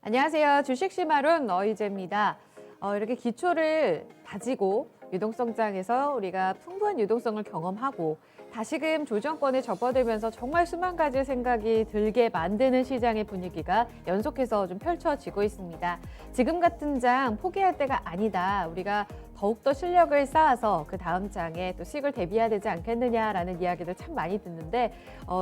안녕하세요. 주식 시마룬 어이제입니다. 이렇게 기초를 다지고 유동성장에서 우리가 풍부한 유동성을 경험하고 다시금 조정권에 접어들면서 정말 수만 가지 생각이 들게 만드는 시장의 분위기가 연속해서 좀 펼쳐지고 있습니다. 지금 같은 장 포기할 때가 아니다. 우리가 더욱더 실력을 쌓아서 그 다음 장에 또 수익을 대비해야 되지 않겠느냐라는 이야기들 참 많이 듣는데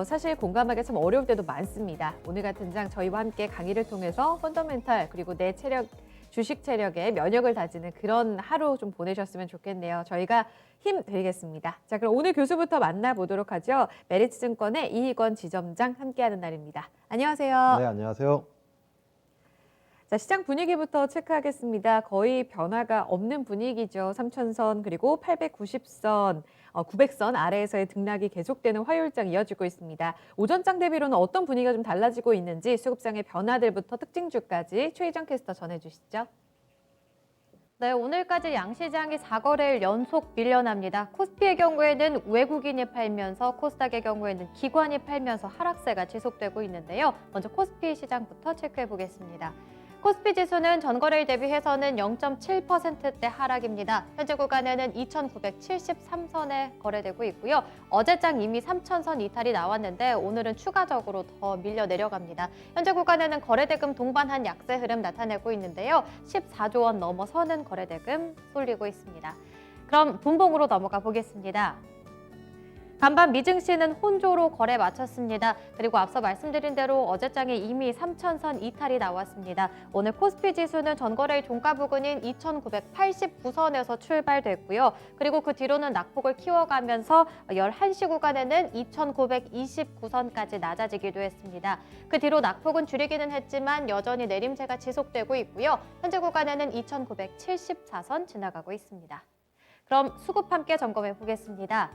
사실 공감하기 참 어려울 때도 많습니다. 오늘 같은 장 저희와 함께 강의를 통해서 펀더멘탈 그리고 내 체력, 주식 체력에 면역을 다지는 그런 하루 좀 보내셨으면 좋겠네요. 저희가 힘 드리겠습니다. 자, 그럼 오늘 교수부터 만나보도록 하죠. 메리츠증권의 이희권 지점장 함께하는 날입니다. 안녕하세요. 네, 안녕하세요. 자, 시장 분위기부터 체크하겠습니다. 거의 변화가 없는 분위기죠. 3,000선 그리고 890선, 900선 아래에서의 등락이 계속되는 화요일장 이어지고 있습니다. 오전장 대비로는 어떤 분위기가 좀 달라지고 있는지 수급장의 변화들부터 특징주까지 최희정 캐스터 전해주시죠. 네, 오늘까지 양시장이 4거래일 연속 밀려납니다. 코스피의 경우에는 외국인이 팔면서 코스닥의 경우에는 기관이 팔면서 하락세가 지속되고 있는데요. 먼저 코스피 시장부터 체크해 보겠습니다. 코스피 지수는 전거래일 대비해서는 0.7%대 하락입니다. 현재 구간에는 2,973선에 거래되고 있고요. 어제장 이미 3,000선 이탈이 나왔는데 오늘은 추가적으로 더 밀려 내려갑니다. 현재 구간에는 거래대금 동반한 약세 흐름 나타내고 있는데요. 14조 원 넘어서는 거래대금 쏠리고 있습니다. 그럼 분봉으로 넘어가 보겠습니다. 간밤 미증시는 혼조로 거래 마쳤습니다. 그리고 앞서 말씀드린 대로 어제장에 이미 3,000선 이탈이 나왔습니다. 오늘 코스피 지수는 전거래일 종가 부근인 2,989선에서 출발됐고요. 그리고 그 뒤로는 낙폭을 키워가면서 11시 구간에는 2,929선까지 낮아지기도 했습니다. 그 뒤로 낙폭은 줄이기는 했지만 여전히 내림세가 지속되고 있고요. 현재 구간에는 2,974선 지나가고 있습니다. 그럼 수급 함께 점검해 보겠습니다.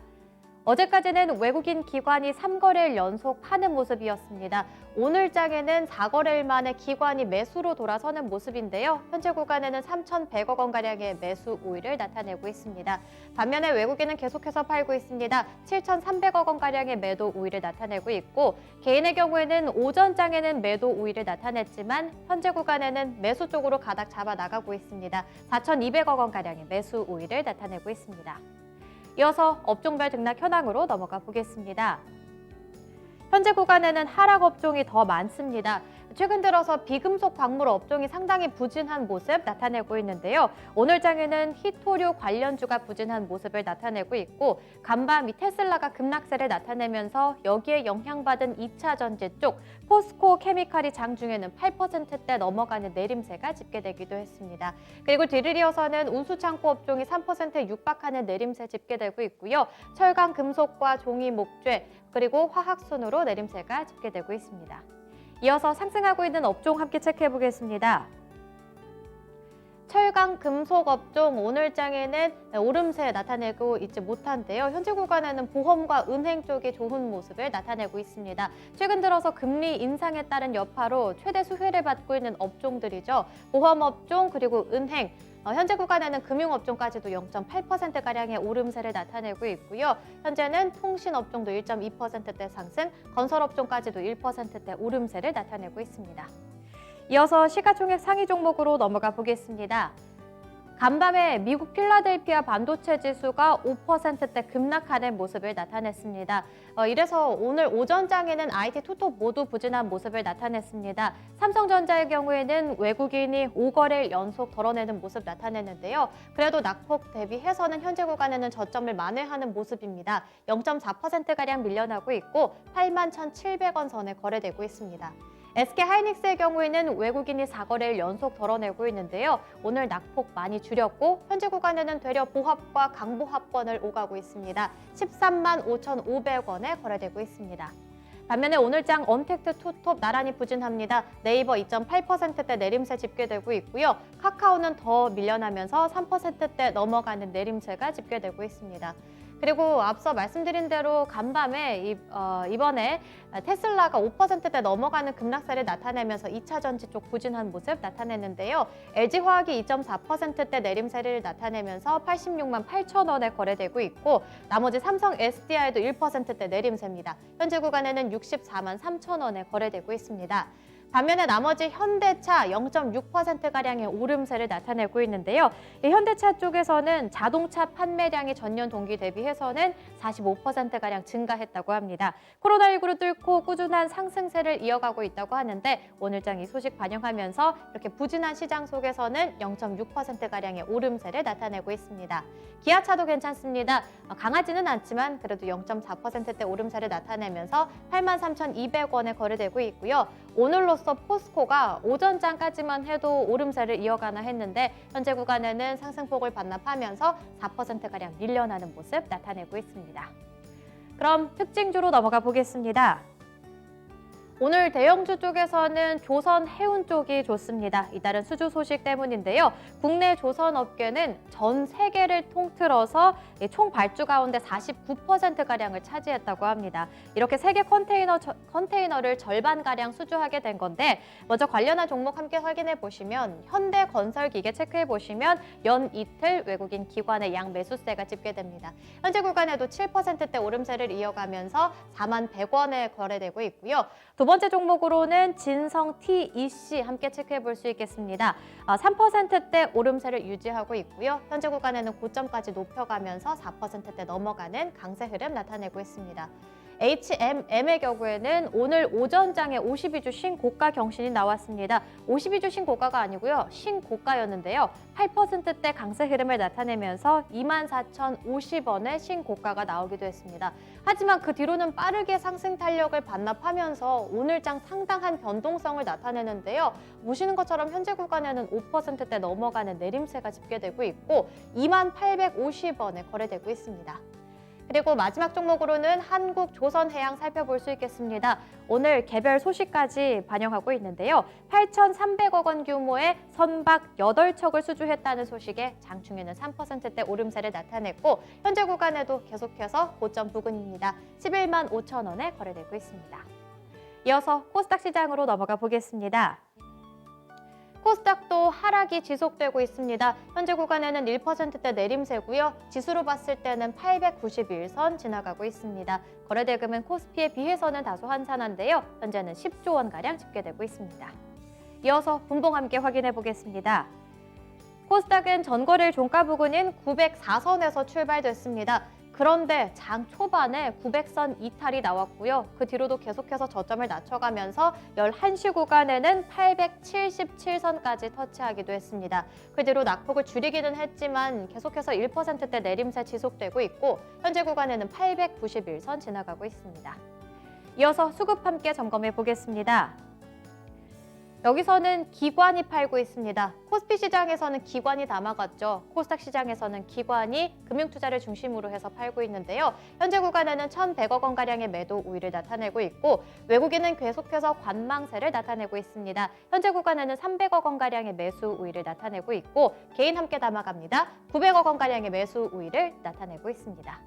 어제까지는 외국인 기관이 3거래일 연속 파는 모습이었습니다. 오늘 장에는 4거래일 만에 기관이 매수로 돌아서는 모습인데요. 현재 구간에는 3,100억 원가량의 매수 우위를 나타내고 있습니다. 반면에 외국인은 계속해서 팔고 있습니다. 7,300억 원가량의 매도 우위를 나타내고 있고 개인의 경우에는 오전 장에는 매도 우위를 나타냈지만 현재 구간에는 매수 쪽으로 가닥 잡아 나가고 있습니다. 4,200억 원가량의 매수 우위를 나타내고 있습니다. 이어서 업종별 등락 현황으로 넘어가 보겠습니다. 현재 구간에는 하락 업종이 더 많습니다. 최근 들어서 비금속 광물 업종이 상당히 부진한 모습 나타내고 있는데요. 오늘 장에는 히토류 관련주가 부진한 모습을 나타내고 있고 간밤 테슬라가 급락세를 나타내면서 여기에 영향받은 2차 전지 쪽 포스코 케미칼이 장중에는 8%대 넘어가는 내림세가 집계되기도 했습니다. 그리고 뒤를 이어서는 운수창고 업종이 3%에 육박하는 내림세 집계되고 있고요. 철강, 금속과 종이, 목재 그리고 화학순으로 내림세가 집계되고 있습니다. 이어서 상승하고 있는 업종 함께 체크해 보겠습니다. 철강, 금속 업종 오늘장에는 오름세 나타내고 있지 못한데요. 현재 구간에는 보험과 은행 쪽이 좋은 모습을 나타내고 있습니다. 최근 들어서 금리 인상에 따른 여파로 최대 수혜를 받고 있는 업종들이죠. 보험 업종 그리고 은행, 현재 구간에는 금융업종까지도 0.8%가량의 오름세를 나타내고 있고요. 현재는 통신업종도 1.2%대 상승, 건설업종까지도 1%대 오름세를 나타내고 있습니다. 이어서 시가총액 상위 종목으로 넘어가 보겠습니다. 간밤에 미국 필라델피아 반도체 지수가 5%대 급락하는 모습을 나타냈습니다. 이래서 오늘 오전장에는 IT 투톱 모두 부진한 모습을 나타냈습니다. 삼성전자의 경우에는 외국인이 5거래일 연속 덜어내는 모습 나타냈는데요. 그래도 낙폭 대비해서는 현재 구간에는 저점을 만회하는 모습입니다. 0.4%가량 밀려나고 있고 81,700원 선에 거래되고 있습니다. SK하이닉스의 경우에는 외국인이 4거래일 연속 덜어내고 있는데요. 오늘 낙폭 많이 줄였고 현재 구간에는 되려 보합과 강보합권을 오가고 있습니다. 13만 5,500원에 거래되고 있습니다. 반면에 오늘장 언택트 투톱 나란히 부진합니다. 네이버 2.8%대 내림세 집계되고 있고요. 카카오는 더 밀려나면서 3%대 넘어가는 내림세가 집계되고 있습니다. 그리고 앞서 말씀드린 대로 간밤에 이번에 테슬라가 5%대 넘어가는 급락세를 나타내면서 2차 전지 쪽 부진한 모습 나타냈는데요. LG화학이 2.4%대 내림세를 나타내면서 86만 8천 원에 거래되고 있고 나머지 삼성 SDI도 1%대 내림세입니다. 현재 구간에는 64만 3천 원에 거래되고 있습니다. 반면에 나머지 현대차 0.6%가량의 오름세를 나타내고 있는데요. 이 현대차 쪽에서는 자동차 판매량이 전년 동기 대비해서는 45%가량 증가했다고 합니다. 코로나19를 뚫고 꾸준한 상승세를 이어가고 있다고 하는데 오늘장 이 소식 반영하면서 이렇게 부진한 시장 속에서는 0.6%가량의 오름세를 나타내고 있습니다. 기아차도 괜찮습니다. 강하지는 않지만 그래도 0.4%대 오름세를 나타내면서 83,200원에 거래되고 있고요. 오늘로써 포스코가 오전장까지만 해도 오름세를 이어가나 했는데 현재 구간에는 상승폭을 반납하면서 4%가량 밀려나는 모습 나타내고 있습니다. 그럼 특징주로 넘어가 보겠습니다. 오늘 대형주 쪽에서는 조선 해운 쪽이 좋습니다. 이달은 수주 소식 때문인데요. 국내 조선 업계는 전 세계를 통틀어서 총 발주 가운데 49%가량을 차지했다고 합니다. 이렇게 세계 컨테이너를 절반가량 수주하게 된 건데 먼저 관련한 종목 함께 확인해 보시면 현대건설기계 체크해 보시면 연 이틀 외국인 기관의 양 매수세가 집계됩니다. 현재 구간에도 7%대 오름세를 이어가면서 41,100원에 거래되고 있고요. 두 번째 종목으로는 진성 TEC 함께 체크해 볼 수 있겠습니다. 3%대 오름세를 유지하고 있고요. 현재 구간에는 고점까지 높여가면서 4%대 넘어가는 강세 흐름 나타내고 있습니다. HMM의 경우에는 오늘 오전장에 52주 신고가 경신이 나왔습니다. 52주 신고가가 아니고요. 신고가였는데요. 8%대 강세 흐름을 나타내면서 24,050원의 신고가가 나오기도 했습니다. 하지만 그 뒤로는 빠르게 상승 탄력을 반납하면서 오늘장 상당한 변동성을 나타내는데요. 보시는 것처럼 현재 구간에는 5%대 넘어가는 내림세가 집계되고 있고 28,50원에 거래되고 있습니다. 그리고 마지막 종목으로는 한국조선해양 살펴볼 수 있겠습니다. 오늘 개별 소식까지 반영하고 있는데요. 8,300억 원 규모의 선박 8척을 수주했다는 소식에 장중에는 3%대 오름세를 나타냈고 현재 구간에도 계속해서 고점 부근입니다. 11만 5천 원에 거래되고 있습니다. 이어서 코스닥 시장으로 넘어가 보겠습니다. 코스닥도 하락이 지속되고 있습니다. 현재 구간에는 1%대 내림세고요. 지수로 봤을 때는 891선 지나가고 있습니다. 거래대금은 코스피에 비해서는 다소 한산한데요. 현재는 10조 원가량 집계되고 있습니다. 이어서 분봉 함께 확인해 보겠습니다. 코스닥은 전거래일 종가 부근인 904선에서 출발됐습니다. 그런데 장 초반에 900선 이탈이 나왔고요. 그 뒤로도 계속해서 저점을 낮춰가면서 11시 구간에는 877선까지 터치하기도 했습니다. 그 뒤로 낙폭을 줄이기는 했지만 계속해서 1%대 내림세 지속되고 있고 현재 구간에는 891선 지나가고 있습니다. 이어서 수급 함께 점검해 보겠습니다. 여기서는 기관이 팔고 있습니다. 코스피 시장에서는 기관이 담아갔죠. 코스닥 시장에서는 기관이 금융투자를 중심으로 해서 팔고 있는데요. 현재 구간에는 1,100억 원가량의 매도 우위를 나타내고 있고 외국인은 계속해서 관망세를 나타내고 있습니다. 현재 구간에는 300억 원가량의 매수 우위를 나타내고 있고 개인 함께 담아갑니다. 900억 원가량의 매수 우위를 나타내고 있습니다.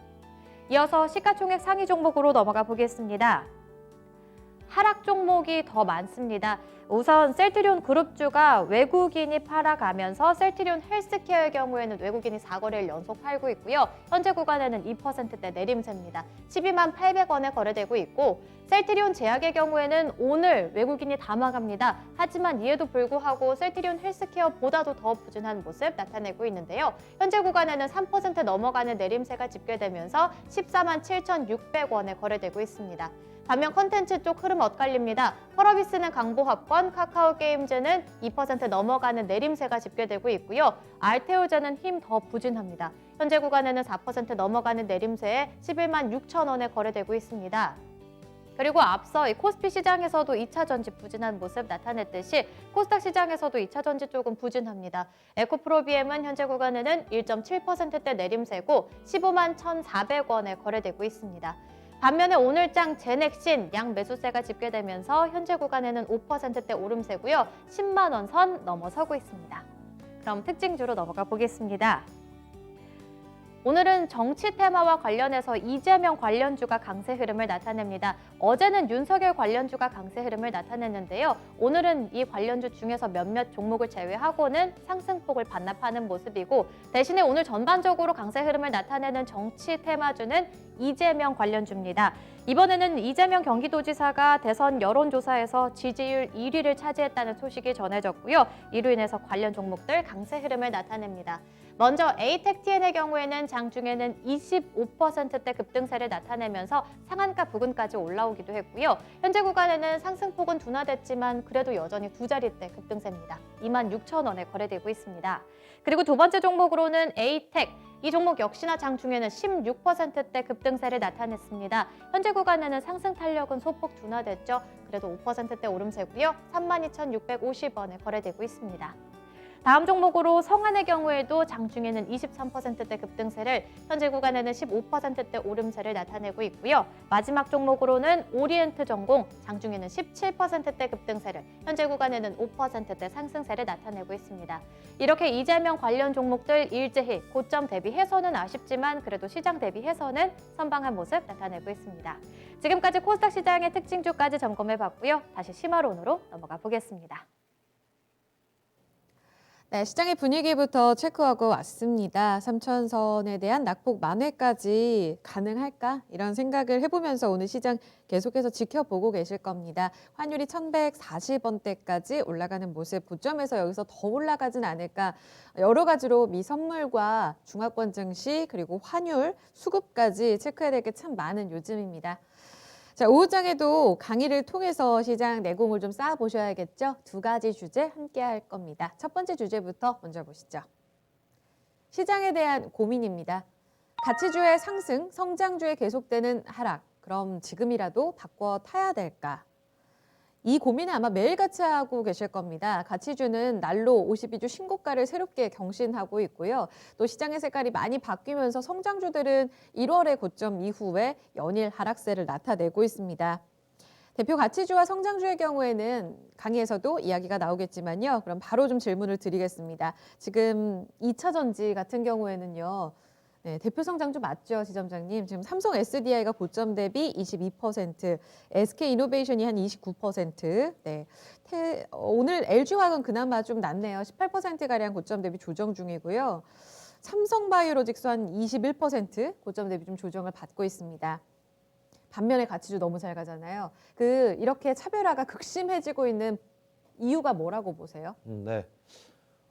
이어서 시가총액 상위 종목으로 넘어가 보겠습니다. 하락 종목이 더 많습니다. 우선 셀트리온 그룹주가 외국인이 팔아가면서 셀트리온 헬스케어의 경우에는 외국인이 4거래일 연속 팔고 있고요. 현재 구간에는 2%대 내림세입니다. 12만 800원에 거래되고 있고 셀트리온 제약의 경우에는 오늘 외국인이 담아갑니다. 하지만 이에도 불구하고 셀트리온 헬스케어보다도 더 부진한 모습 나타내고 있는데요. 현재 구간에는 3% 넘어가는 내림세가 집계되면서 14만 7,600원에 거래되고 있습니다. 반면 컨텐츠 쪽 흐름 엇갈립니다. 펄어비스는 강보합권, 카카오게임즈는 2% 넘어가는 내림세가 집계되고 있고요. 알테오제는 힘 더 부진합니다. 현재 구간에는 4% 넘어가는 내림세에 11만 6천 원에 거래되고 있습니다. 그리고 앞서 이 코스피 시장에서도 2차 전지 부진한 모습 나타냈듯이 코스닥 시장에서도 2차 전지 쪽은 부진합니다. 에코프로비엠은 현재 구간에는 1.7%대 내림세고 15만 1,400원에 거래되고 있습니다. 반면에 오늘장 제넥신 양 매수세가 집계되면서 현재 구간에는 5%대 오름세고요. 10만 원 선 넘어서고 있습니다. 그럼 특징주로 넘어가 보겠습니다. 오늘은 정치 테마와 관련해서 이재명 관련주가 강세 흐름을 나타냅니다. 어제는 윤석열 관련주가 강세 흐름을 나타냈는데요. 오늘은 이 관련주 중에서 몇몇 종목을 제외하고는 상승폭을 반납하는 모습이고 대신에 오늘 전반적으로 강세 흐름을 나타내는 정치 테마주는 이재명 관련주입니다. 이번에는 이재명 경기도지사가 대선 여론조사에서 지지율 1위를 차지했다는 소식이 전해졌고요. 이로 인해서 관련 종목들 강세 흐름을 나타냅니다. 먼저 에이텍TN의 경우에는 장중에는 25%대 급등세를 나타내면서 상한가 부근까지 올라오기도 했고요. 현재 구간에는 상승폭은 둔화됐지만 그래도 여전히 두 자릿대 급등세입니다. 26,000원에 거래되고 있습니다. 그리고 두 번째 종목으로는 에이텍. 이 종목 역시나 장중에는 16%대 급등세를 나타냈습니다. 현재 구간에는 상승 탄력은 소폭 둔화됐죠. 그래도 5%대 오름세고요. 32,650원에 거래되고 있습니다. 다음 종목으로 성한의 경우에도 장중에는 23%대 급등세를, 현재 구간에는 15%대 오름세를 나타내고 있고요. 마지막 종목으로는 오리엔트 전공, 장중에는 17%대 급등세를, 현재 구간에는 5%대 상승세를 나타내고 있습니다. 이렇게 이재명 관련 종목들 일제히 고점 대비해서는 아쉽지만 그래도 시장 대비해서는 선방한 모습 나타내고 있습니다. 지금까지 코스닥 시장의 특징주까지 점검해봤고요. 다시 심화론으로 넘어가 보겠습니다. 네, 시장의 분위기부터 체크하고 왔습니다. 3,000선에 대한 낙폭 만회까지 가능할까? 이런 생각을 해보면서 오늘 시장 계속해서 지켜보고 계실 겁니다. 환율이 1,140원대까지 올라가는 모습, 고점에서 여기서 더 올라가진 않을까? 여러 가지로 미선물과 중화권 증시, 그리고 환율, 수급까지 체크해야 될 게 참 많은 요즘입니다. 자, 오후장에도 강의를 통해서 시장 내공을 좀 쌓아보셔야겠죠? 두 가지 주제 함께 할 겁니다. 첫 번째 주제부터 먼저 보시죠. 시장에 대한 고민입니다. 가치주의 상승, 성장주의 계속되는 하락. 그럼 지금이라도 바꿔 타야 될까? 이 고민을 아마 매일같이 하고 계실 겁니다. 가치주는 날로 52주 신고가를 새롭게 경신하고 있고요. 또 시장의 색깔이 많이 바뀌면서 성장주들은 1월의 고점 이후에 연일 하락세를 나타내고 있습니다. 대표 가치주와 성장주의 경우에는 강의에서도 이야기가 나오겠지만요. 그럼 바로 좀 질문을 드리겠습니다. 지금 2차 전지 같은 경우에는요. 네, 대표 성장주 맞죠, 지점장님? 지금 삼성 SDI가 고점 대비 22%, SK이노베이션이 한 29%. 네, 오늘 LG화학은 그나마 좀 낮네요. 18%가량 고점 대비 조정 중이고요. 삼성바이오로직스 한 21% 고점 대비 좀 조정을 받고 있습니다. 반면에 가치주 너무 잘 가잖아요. 이렇게 차별화가 극심해지고 있는 이유가 뭐라고 보세요? 네.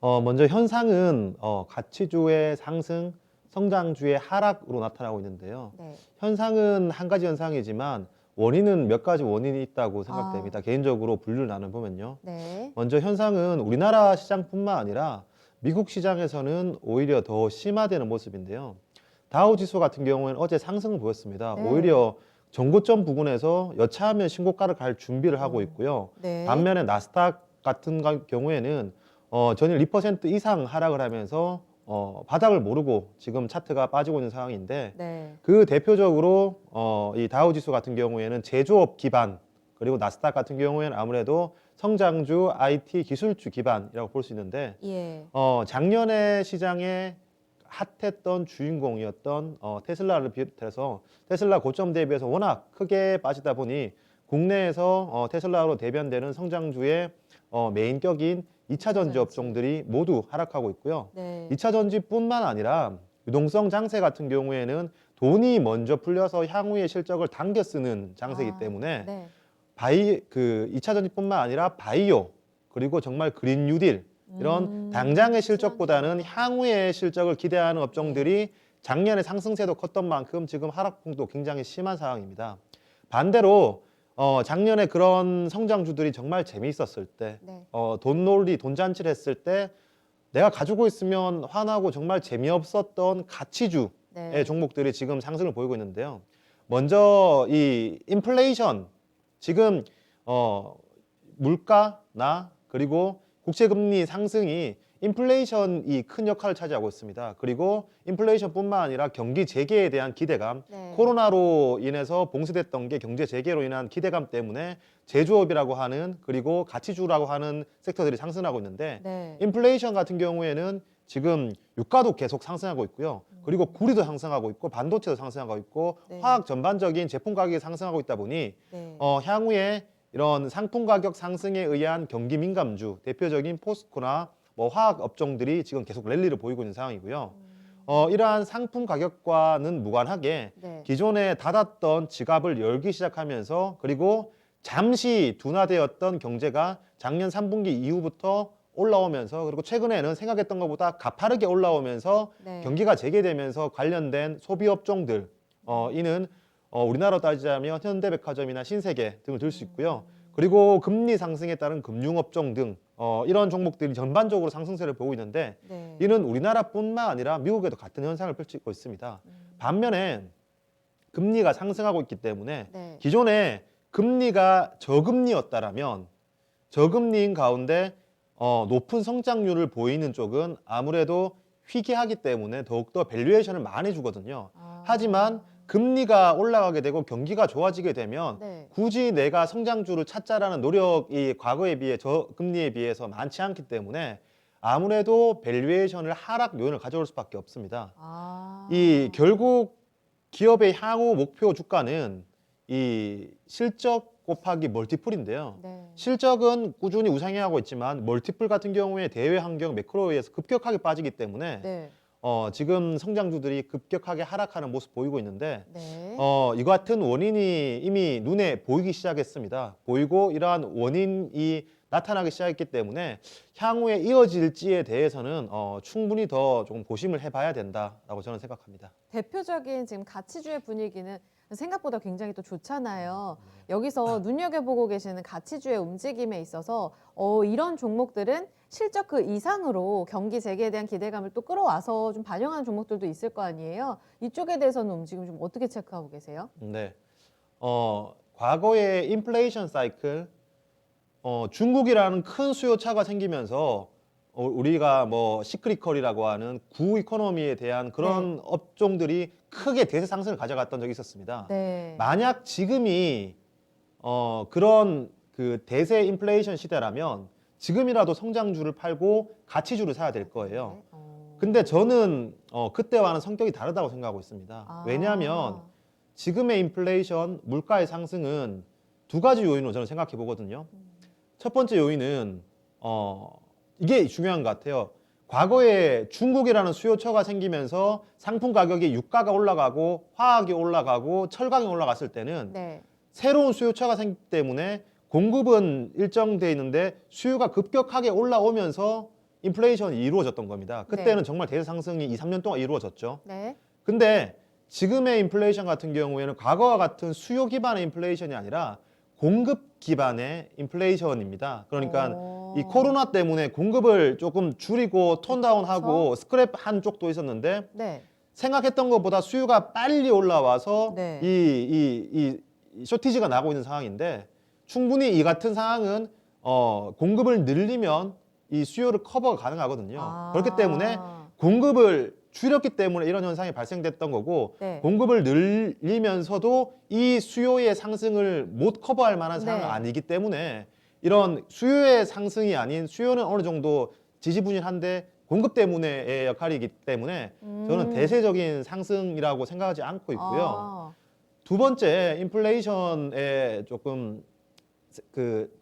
먼저 현상은 가치주의 상승, 성장주의 하락으로 나타나고 있는데요. 네. 현상은 한 가지 현상이지만 원인은 몇 가지 원인이 있다고 생각됩니다. 개인적으로 분류를 나눠보면요. 네. 먼저 현상은 우리나라 시장뿐만 아니라 미국 시장에서는 오히려 더 심화되는 모습인데요. 다우지수 같은 경우에는 어제 상승을 보였습니다. 네. 오히려 전고점 부근에서 여차하면 신고가를 갈 준비를 하고 있고요. 네. 반면에 나스닥 같은 경우에는 전일 2% 이상 하락을 하면서 바닥을 모르고 지금 차트가 빠지고 있는 상황인데, 네. 그 대표적으로 이 다우지수 같은 경우에는 제조업 기반, 그리고 나스닥 같은 경우에는 아무래도 성장주, IT 기술주 기반이라고 볼 수 있는데, 예. 작년에 시장에 핫했던 주인공이었던 테슬라를 비롯해서 테슬라 고점 대비해서 워낙 크게 빠지다 보니 국내에서 테슬라로 대변되는 성장주의 메인격인 2차 전지 업종들이 모두 하락하고 있고요. 네. 2차 전지뿐만 아니라 유동성 장세 같은 경우에는 돈이 먼저 풀려서 향후의 실적을 당겨 쓰는 장세이기 때문에 네. 2차 전지뿐만 아니라 바이오, 그리고 정말 그린 뉴딜, 이런 당장의 실적보다는 향후의 실적을 기대하는 업종들이 작년에 상승세도 컸던 만큼 지금 하락폭도 굉장히 심한 상황입니다. 반대로 작년에 그런 성장주들이 정말 재미있었을 때, 네. 돈 논리, 돈잔치를 했을 때 내가 가지고 있으면 화나고 정말 재미없었던 가치주의 네. 종목들이 지금 상승을 보이고 있는데요. 먼저 이 인플레이션, 지금 물가나 그리고 국채금리 상승이 인플레이션이 큰 역할을 차지하고 있습니다. 그리고 인플레이션뿐만 아니라 경기 재개에 대한 기대감, 네. 코로나로 인해서 봉쇄됐던 게 경제 재개로 인한 기대감 때문에 제조업이라고 하는, 그리고 가치주라고 하는 섹터들이 상승하고 있는데, 네. 인플레이션 같은 경우에는 지금 유가도 계속 상승하고 있고요. 그리고 구리도 상승하고 있고 반도체도 상승하고 있고 네. 화학 전반적인 제품 가격이 상승하고 있다 보니 네. 향후에 이런 상품 가격 상승에 의한 경기 민감주, 대표적인 포스코나 화학 업종들이 지금 계속 랠리를 보이고 있는 상황이고요. 이러한 상품 가격과는 무관하게 네. 기존에 닫았던 지갑을 열기 시작하면서 그리고 잠시 둔화되었던 경제가 작년 3분기 이후부터 올라오면서 그리고 최근에는 생각했던 것보다 가파르게 올라오면서 네. 경기가 재개되면서 관련된 소비 업종들 이는 우리나라로 따지자면 현대백화점이나 신세계 등을 들 수 있고요. 그리고 금리 상승에 따른 금융업종 등 이런 종목들이 전반적으로 상승세를 보이고 있는데 네. 이는 우리나라뿐만 아니라 미국에도 같은 현상을 펼치고 있습니다. 반면에 금리가 상승하고 있기 때문에 네. 기존에 금리가 저금리였다라면 저금리인 가운데 높은 성장률을 보이는 쪽은 아무래도 희귀하기 때문에 더욱더 밸류에이션을 많이 주거든요. 아. 하지만 금리가 올라가게 되고 경기가 좋아지게 되면 네. 굳이 내가 성장주를 찾자라는 노력이 과거에 비해 저금리에 비해서 많지 않기 때문에 아무래도 밸류에이션을 하락 요인을 가져올 수밖에 없습니다. 아. 이 결국 기업의 향후 목표 주가는 이 실적 곱하기 멀티플인데요. 네. 실적은 꾸준히 우상향하고 있지만 멀티플 같은 경우에 대외 환경 매크로에 의해서 급격하게 빠지기 때문에 네. 지금 성장주들이 급격하게 하락하는 모습 보이고 있는데 네. 이 같은 원인이 이미 눈에 보이기 시작했습니다. 보이고 이러한 원인이 나타나기 시작했기 때문에 향후에 이어질지에 대해서는 충분히 더 조금 고심을 해봐야 된다라고 저는 생각합니다. 대표적인 지금 가치주의 분위기는 생각보다 굉장히 또 좋잖아요. 여기서 눈여겨보고 계시는 가치주의 움직임에 있어서 이런 종목들은 실적 그 이상으로 경기 재개에 대한 기대감을 또 끌어와서 좀 반영하는 종목들도 있을 거 아니에요. 이쪽에 대해서는 움직임 좀 어떻게 체크하고 계세요? 네. 과거의 인플레이션 사이클, 중국이라는 큰 수요차가 생기면서 우리가 뭐 시크리컬이라고 하는 구 이코노미에 대한 그런 업종들이 크게 대세 상승을 가져갔던 적이 있었습니다. 네. 만약 지금이 그런 그 대세 인플레이션 시대라면 지금이라도 성장주를 팔고 가치주를 사야 될 거예요. 네. 근데 저는 그때와는 성격이 다르다고 생각하고 있습니다. 아. 왜냐하면 지금의 인플레이션, 물가의 상승은 두 가지 요인으로 저는 생각해 보거든요. 첫 번째 요인은 이게 중요한 것 같아요. 과거에 중국이라는 수요처가 생기면서 상품 가격이 유가가 올라가고 화학이 올라가고 철강이 올라갔을 때는 네. 새로운 수요처가 생기기 때문에 공급은 일정돼 있는데 수요가 급격하게 올라오면서 인플레이션이 이루어졌던 겁니다. 그때는 네. 정말 대세 상승이 2, 3년 동안 이루어졌죠. 네. 근데 지금의 인플레이션 같은 경우에는 과거와 같은 수요 기반의 인플레이션이 아니라 공급 기반의 인플레이션입니다. 그러니까 이 코로나 때문에 공급을 조금 줄이고 톤다운하고 스크랩 한 쪽도 있었는데 네. 생각했던 것보다 수요가 빨리 올라와서 네. 이 쇼티지가 나고 있는 상황인데 충분히 이 같은 상황은 공급을 늘리면 이 수요를 커버가 가능하거든요. 아. 그렇기 때문에 공급을 줄였기 때문에 이런 현상이 발생됐던 거고 네. 공급을 늘리면서도 이 수요의 상승을 못 커버할 만한 상황은 네. 아니기 때문에 이런 수요의 상승이 아닌 수요는 어느 정도 지지부진한데 공급 때문에의 역할이기 때문에 저는 대세적인 상승이라고 생각하지 않고 있고요. 아. 두 번째 인플레이션에 조금 그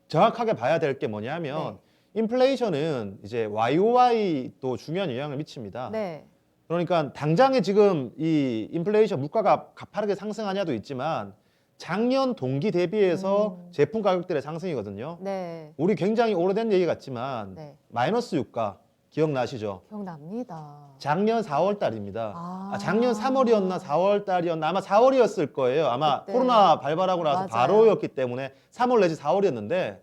정확하게 봐야 될 게 뭐냐면 인플레이션은 이제 YOY도 중요한 영향을 미칩니다. 네. 그러니까 당장에 지금 이 인플레이션 물가가 가파르게 상승하냐도 있지만 작년 동기 대비해서 제품 가격들의 상승이거든요. 네. 우리 굉장히 오래된 얘기 같지만 네. 마이너스 유가 기억나시죠? 기억납니다. 작년 4월 달입니다. 아. 작년 3월이었나 4월 달이었나 아마 4월이었을 거예요. 아마 그때. 코로나 발발하고 나서 맞아요. 바로였기 때문에 3월 내지 4월이었는데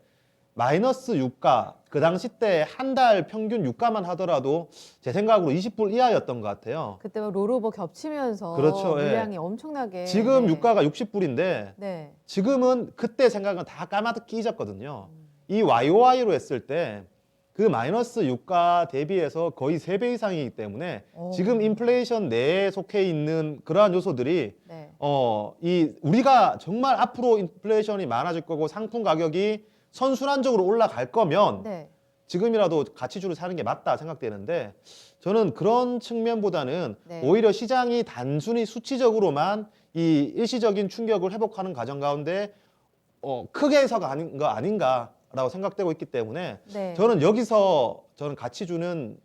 마이너스 유가 그 당시 때 한 달 평균 유가만 하더라도 제 생각으로 20불 이하였던 것 같아요. 그때 롤오버 겹치면서 그렇죠, 예. 물량이 엄청나게. 지금 네. 유가가 60불인데 네. 지금은 그때 생각은 다 까마득히 잊었거든요. 이 YOY로 했을 때 그 마이너스 유가 대비해서 거의 3배 이상이기 때문에 오. 지금 인플레이션 내에 속해 있는 그러한 요소들이 네. 우리가 정말 앞으로 인플레이션이 많아질 거고 상품 가격이 선순환적으로 올라갈 거면 네. 지금이라도 가치주를 사는 게 맞다 생각되는데 저는 그런 측면보다는 네. 오히려 시장이 단순히 수치적으로만 이 일시적인 충격을 회복하는 과정 가운데 크게 해서가 아닌 거 아닌가라고 생각되고 있기 때문에 네. 저는 여기서 가치주는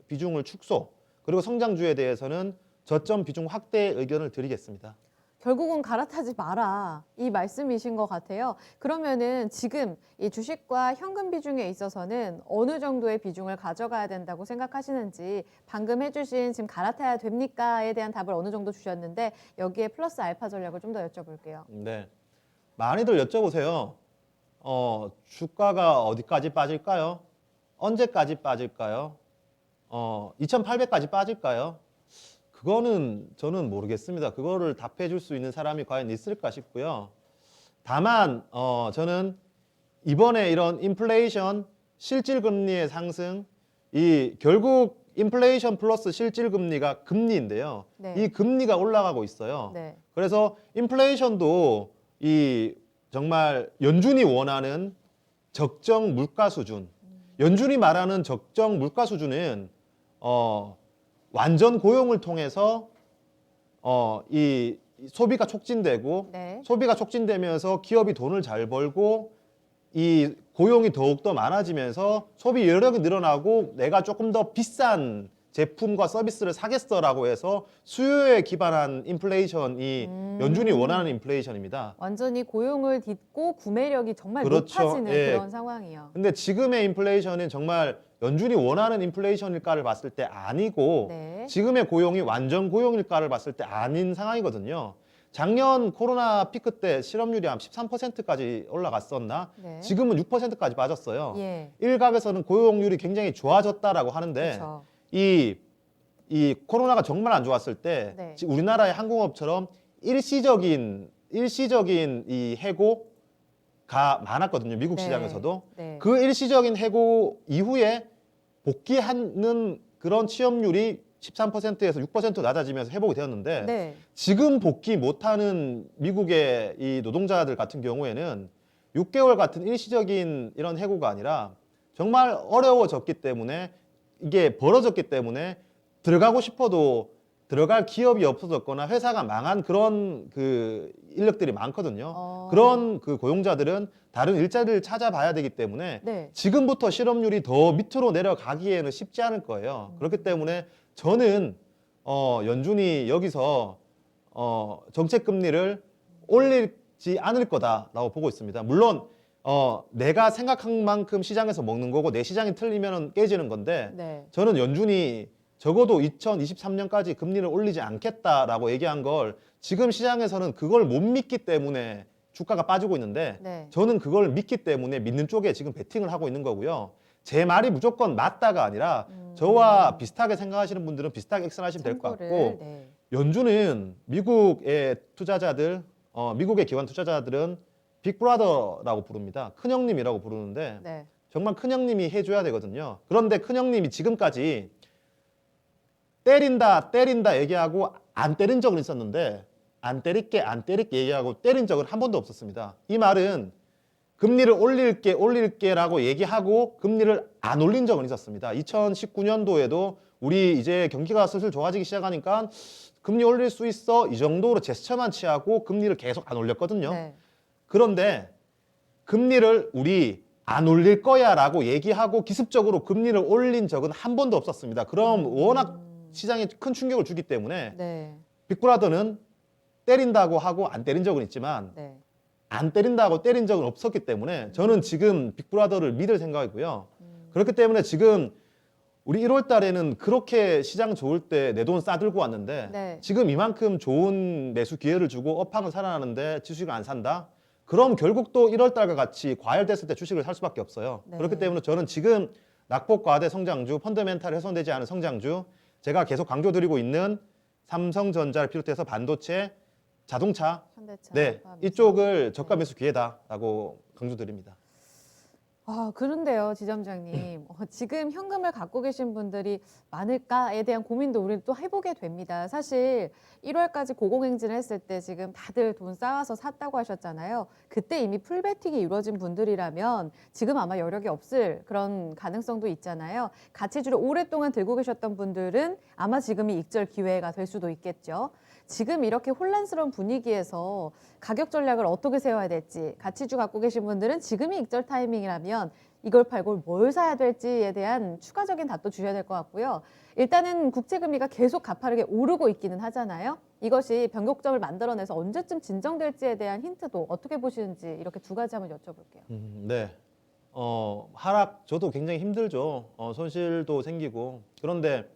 비중을 축소 그리고 성장주에 대해서는 저점 비중 확대 의견을 드리겠습니다. 결국은 갈아타지 마라 이 말씀이신 것 같아요. 그러면은 지금 이 주식과 현금 비중에 있어서는 어느 정도의 비중을 가져가야 된다고 생각하시는지 방금 해주신 지금 갈아타야 됩니까에 대한 답을 어느 정도 주셨는데 여기에 플러스 알파 전략을 좀 더 여쭤볼게요. 네, 많이들 여쭤보세요. 주가가 어디까지 빠질까요? 언제까지 빠질까요? 2,800까지 빠질까요? 그거는 저는 모르겠습니다. 그거를 답해 줄 수 있는 사람이 과연 있을까 싶고요. 다만 저는 이번에 이런 인플레이션 실질 금리의 상승, 이 결국 인플레이션 플러스 실질 금리가 금리인데요. 네. 이 금리가 올라가고 있어요. 네. 그래서 인플레이션도 이 정말 연준이 원하는 적정 물가 수준, 연준이 말하는 적정 물가 수준은 완전 고용을 통해서 이 소비가 촉진되고 네. 소비가 촉진되면서 기업이 돈을 잘 벌고 이 고용이 더욱더 많아지면서 소비 여력이 늘어나고 내가 조금 더 비싼 제품과 서비스를 사겠어라고 해서 수요에 기반한 인플레이션이 연준이 원하는 인플레이션입니다. 완전히 고용을 딛고 구매력이 정말 그렇죠. 높아지는 예. 그런 상황이요. 근데 지금의 인플레이션은 정말 연준이 원하는 인플레이션일까를 봤을 때 아니고 네. 지금의 고용이 완전 고용일까를 봤을 때 아닌 상황이거든요. 작년 코로나 피크 때 실업률이 한 13%까지 올라갔었나? 네. 지금은 6%까지 빠졌어요. 예. 일각에서는 고용률이 굉장히 좋아졌다라고 하는데 그렇죠. 이 코로나가 정말 안 좋았을 때 네. 우리나라의 항공업처럼 일시적인 이 해고가 많았거든요. 미국 네. 시장에서도. 네. 그 일시적인 해고 이후에 복귀하는 그런 취업률이 13%에서 6% 낮아지면서 회복이 되었는데 네. 지금 복귀 못하는 미국의 이 노동자들 같은 경우에는 6개월 같은 일시적인 이런 해고가 아니라 정말 어려워졌기 때문에 이게 벌어졌기 때문에 들어가고 싶어도 들어갈 기업이 없어졌거나 회사가 망한 그런 그 인력들이 많거든요. 그런 그 고용자들은 다른 일자리를 찾아봐야 되기 때문에 네. 지금부터 실업률이 더 밑으로 내려가기에는 쉽지 않을 거예요. 그렇기 때문에 저는 연준이 여기서 정책 금리를 올리지 않을 거다라고 보고 있습니다. 물론 내가 생각한 만큼 시장에서 먹는 거고 내 시장이 틀리면 깨지는 건데 네. 저는 연준이 적어도 2023년까지 금리를 올리지 않겠다라고 얘기한 걸 지금 시장에서는 그걸 못 믿기 때문에 주가가 빠지고 있는데 네. 저는 그걸 믿기 때문에 믿는 쪽에 지금 베팅을 하고 있는 거고요. 제 말이 무조건 맞다가 아니라 저와 비슷하게 생각하시는 분들은 비슷하게 액션하시면 될 것 참고를, 같고 네. 연준은 미국의 투자자들, 미국의 기관 투자자들은 빅브라더라고 부릅니다. 큰형님이라고 부르는데 네. 정말 큰형님이 해줘야 되거든요. 그런데 큰형님이 지금까지 때린다 얘기하고 안 때린 적은 있었는데 안 때릴게 얘기하고 때린 적은 한 번도 없었습니다. 이 말은 금리를 올릴게라고 얘기하고 금리를 안 올린 적은 있었습니다. 2019년도에도 우리 이제 경기가 슬슬 좋아지기 시작하니까 금리 올릴 수 있어 이 정도로 제스처만 취하고 금리를 계속 안 올렸거든요. 네. 그런데 금리를 우리 안 올릴 거야라고 얘기하고 기습적으로 금리를 올린 적은 한 번도 없었습니다. 그럼 워낙 시장에 큰 충격을 주기 때문에 네. 빅브라더는 때린다고 하고 안 때린 적은 있지만 네. 안 때린다고 때린 적은 없었기 때문에 저는 지금 빅브라더를 믿을 생각이고요. 그렇기 때문에 지금 우리 1월 달에는 그렇게 시장 좋을 때 내 돈 싸들고 왔는데 네. 지금 이만큼 좋은 매수 기회를 주고 업황은 살아나는데 주식을 안 산다? 그럼 결국 또 1월 달과 같이 과열됐을 때 주식을 살 수밖에 없어요. 네. 그렇기 때문에 저는 지금 낙폭 과대 성장주, 펀더멘탈 훼손되지 않은 성장주, 제가 계속 강조드리고 있는 삼성전자를 비롯해서 반도체, 자동차, 현대차. 네, 포함해서. 이쪽을 저가 매수 기회다라고 강조드립니다. 그런데요, 지점장님. 지금 현금을 갖고 계신 분들이 많을까에 대한 고민도 우리 또 해보게 됩니다. 사실 1월까지 고공행진을 했을 때 지금 다들 돈 쌓아서 샀다고 하셨잖아요. 그때 이미 풀베팅이 이루어진 분들이라면 지금 아마 여력이 없을 그런 가능성도 있잖아요. 가치주를 오랫동안 들고 계셨던 분들은 아마 지금이 익절 기회가 될 수도 있겠죠. 지금 이렇게 혼란스러운 분위기에서 가격 전략을 어떻게 세워야 될지 가치주 갖고 계신 분들은 지금이 익절 타이밍이라면 이걸 팔고 뭘 사야 될지에 대한 추가적인 답도 주셔야 될 것 같고요. 일단은 국채금리가 계속 가파르게 오르고 있기는 하잖아요. 이것이 변곡점을 만들어내서 언제쯤 진정될지에 대한 힌트도 어떻게 보시는지 이렇게 두 가지 한번 여쭤볼게요. 네. 하락 저도 굉장히 힘들죠. 손실도 생기고. 그런데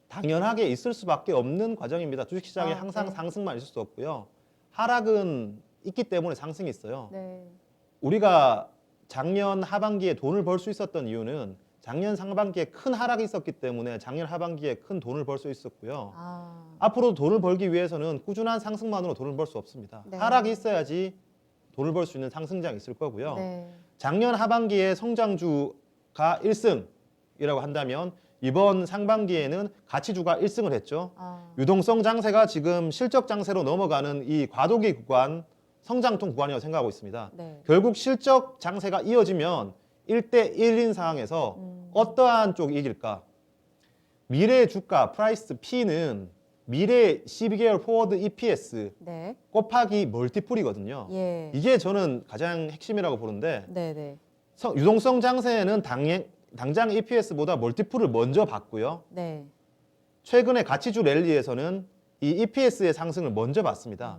당연하게 있을 수밖에 없는 과정입니다. 주식시장에 항상 네. 상승만 있을 수 없고요. 하락은 있기 때문에 상승이 있어요. 네. 우리가 작년 하반기에 돈을 벌 수 있었던 이유는 작년 상반기에 큰 하락이 있었기 때문에 작년 하반기에 큰 돈을 벌 수 있었고요. 앞으로 돈을 벌기 위해서는 꾸준한 상승만으로 돈을 벌 수 없습니다. 네. 하락이 있어야지 돈을 벌 수 있는 상승장이 있을 거고요. 네. 작년 하반기에 성장주가 1승이라고 한다면 이번 상반기에는 가치주가 1승을 했죠. 유동성 장세가 지금 실적 장세로 넘어가는 이 과도기 구간, 성장통 구간이라고 생각하고 있습니다. 네. 결국 실적 장세가 이어지면 1대 1인 상황에서 어떠한 쪽이 이길까? 미래의 주가, 프라이스 P는 미래 12개월 포워드 EPS 네. 곱하기 멀티플이거든요. 예. 이게 저는 가장 핵심이라고 보는데 네, 네. 유동성 장세는 당장 EPS보다 멀티플을 먼저 봤고요. 네. 최근에 가치주 랠리에서는 이 EPS의 상승을 먼저 봤습니다.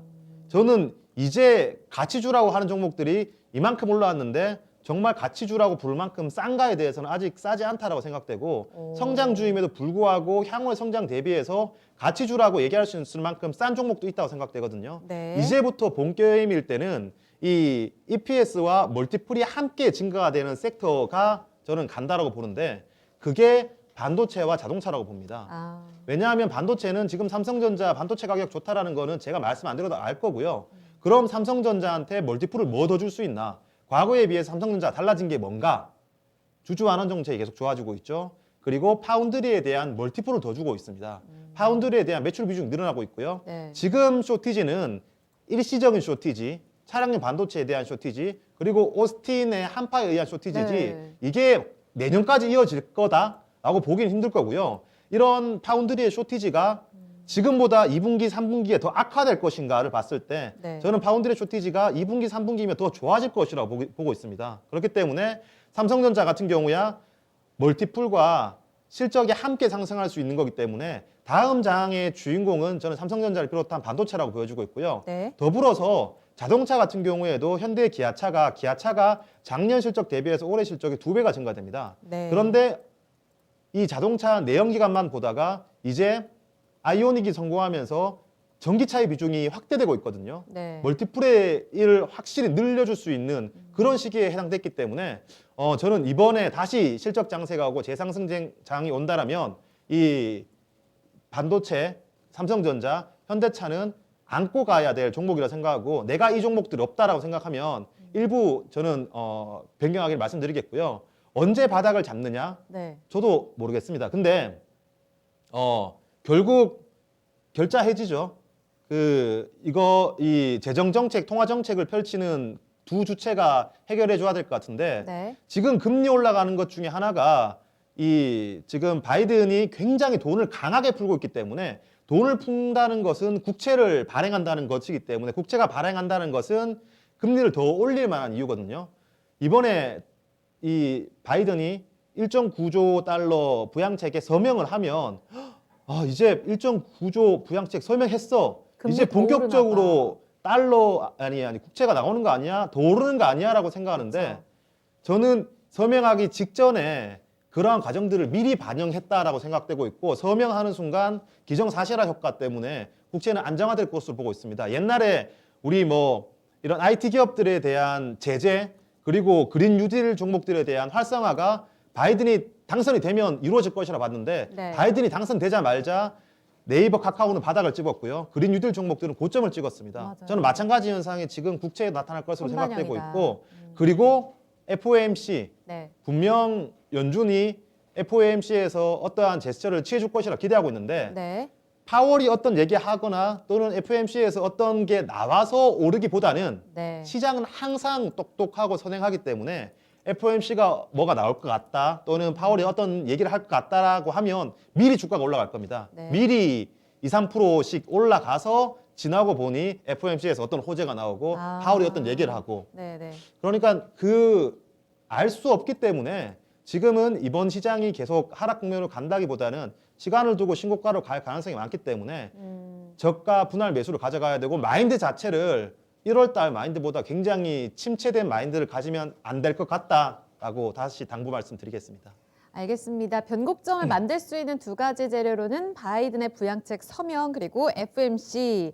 저는 이제 가치주라고 하는 종목들이 이만큼 올라왔는데 정말 가치주라고 부를 만큼 싼가에 대해서는 아직 싸지 않다라고 생각되고 성장주임에도 불구하고 향후의 성장 대비해서 가치주라고 얘기할 수 있을 만큼 싼 종목도 있다고 생각되거든요. 네. 이제부터 본 게임일 때는 이 EPS와 멀티플이 함께 증가가 되는 섹터가 저는 간다라고 보는데 그게 반도체와 자동차라고 봅니다. 왜냐하면 반도체는 지금 삼성전자 반도체 가격 좋다라는 거는 제가 말씀 안 드려도 알 거고요. 그럼 삼성전자한테 멀티플을 뭐 더 줄 수 있나? 과거에 비해서 삼성전자가 달라진 게 뭔가? 주주 완화 정책이 계속 좋아지고 있죠. 그리고 파운드리에 대한 멀티플을 더 주고 있습니다. 파운드리에 대한 매출 비중이 늘어나고 있고요. 네. 지금 쇼티지는 일시적인 쇼티지, 차량용 반도체에 대한 쇼티지, 그리고 오스틴의 한파에 의한 쇼티지지 네. 이게 내년까지 이어질 거다라고 보기는 힘들 거고요. 이런 파운드리의 쇼티지가 지금보다 2분기, 3분기에 더 악화될 것인가를 봤을 때 네. 저는 파운드리 쇼티지가 2분기, 3분기면 더 좋아질 것이라고 보고 있습니다. 그렇기 때문에 삼성전자 같은 경우야 멀티플과 실적이 함께 상승할 수 있는 거기 때문에 다음 장의 주인공은 저는 삼성전자를 비롯한 반도체라고 보여지고 있고요. 네. 더불어서 자동차 같은 경우에도 현대 기아차가 작년 실적 대비해서 올해 실적이 2배가 증가됩니다. 네. 그런데 이 자동차 내연기관만 보다가 이제 아이오닉이 성공하면서 전기차의 비중이 확대되고 있거든요. 네. 멀티플의 일을 확실히 늘려줄 수 있는 그런 시기에 해당됐기 때문에 저는 이번에 다시 실적 장세가 오고 재상승장이 온다라면 이 반도체, 삼성전자, 현대차는 안고 가야 될 종목이라 생각하고 내가 이 종목들이 없다라고 생각하면 일부 저는 변경하기를 말씀드리겠고요. 언제 바닥을 잡느냐? 네. 저도 모르겠습니다. 근데 결국 결자 해지죠. 이 재정 정책, 통화 정책을 펼치는 두 주체가 해결해 줘야 될 것 같은데 네. 지금 금리 올라가는 것 중에 하나가 이 지금 바이든이 굉장히 돈을 강하게 풀고 있기 때문에 돈을 푼다는 것은 국채를 발행한다는 것이기 때문에 국채가 발행한다는 것은 금리를 더 올릴 만한 이유거든요. 이번에 이 바이든이 1.9조 달러 부양책에 서명을 하면 이제 1.9조 부양책 서명했어. 금리 이제 더 본격적으로 달러 아니 국채가 나오는 거 아니야? 더 오르는 거 아니야라고 생각하는데 그렇죠. 저는 서명하기 직전에 그러한 과정들을 미리 반영했다라고 생각되고 있고 서명하는 순간 기정사실화 효과 때문에 국채는 안정화될 것으로 보고 있습니다. 옛날에 우리 이런 IT 기업들에 대한 제재 그리고 그린 뉴딜 종목들에 대한 활성화가 바이든이 당선이 되면 이루어질 것이라 봤는데 네. 바이든이 당선되자마자 네이버, 카카오는 바닥을 찍었고요. 그린 뉴딜 종목들은 고점을 찍었습니다. 맞아요. 저는 마찬가지 현상이 지금 국채에 나타날 것으로 생각되고 선반영이다. 있고 그리고 FOMC 네. 분명 연준이 FOMC에서 어떠한 제스처를 취해줄 것이라 기대하고 있는데 네. 파월이 어떤 얘기하거나 또는 FOMC에서 어떤 게 나와서 오르기보다는 네. 시장은 항상 똑똑하고 선행하기 때문에 FOMC가 뭐가 나올 것 같다 또는 파월이 어떤 얘기를 할 것 같다라고 하면 미리 주가가 올라갈 겁니다. 네. 미리 2, 3%씩 올라가서 지나고 보니 FOMC에서 어떤 호재가 나오고 파월이 어떤 얘기를 하고 네, 네. 그러니까 그 알 수 없기 때문에 지금은 이번 시장이 계속 하락 국면으로 간다기보다는 시간을 두고 신고가로 갈 가능성이 많기 때문에 저가 분할 매수를 가져가야 되고 마인드 자체를 1월 달 마인드보다 굉장히 침체된 마인드를 가지면 안 될 것 같다라고 다시 당부 말씀드리겠습니다. 알겠습니다. 변곡점을 만들 수 있는 두 가지 재료로는 바이든의 부양책 서명 그리고 FMC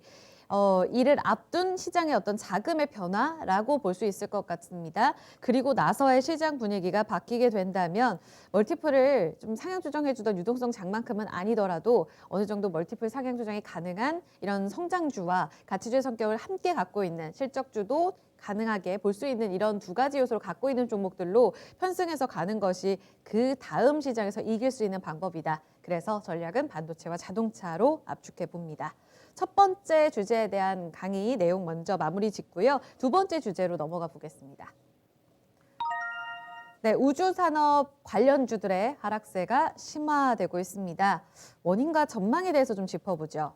이를 앞둔 시장의 어떤 자금의 변화라고 볼 수 있을 것 같습니다. 그리고 나서의 시장 분위기가 바뀌게 된다면 멀티플을 좀 상향 조정해주던 유동성 장만큼은 아니더라도 어느 정도 멀티플 상향 조정이 가능한 이런 성장주와 가치주의 성격을 함께 갖고 있는 실적주도 가능하게 볼 수 있는 이런 두 가지 요소를 갖고 있는 종목들로 편승해서 가는 것이 그 다음 시장에서 이길 수 있는 방법이다. 그래서 전략은 반도체와 자동차로 압축해 봅니다. 첫 번째 주제에 대한 강의 내용 먼저 마무리 짓고요. 두 번째 주제로 넘어가 보겠습니다. 네, 우주산업 관련주들의 하락세가 심화되고 있습니다. 원인과 전망에 대해서 좀 짚어보죠.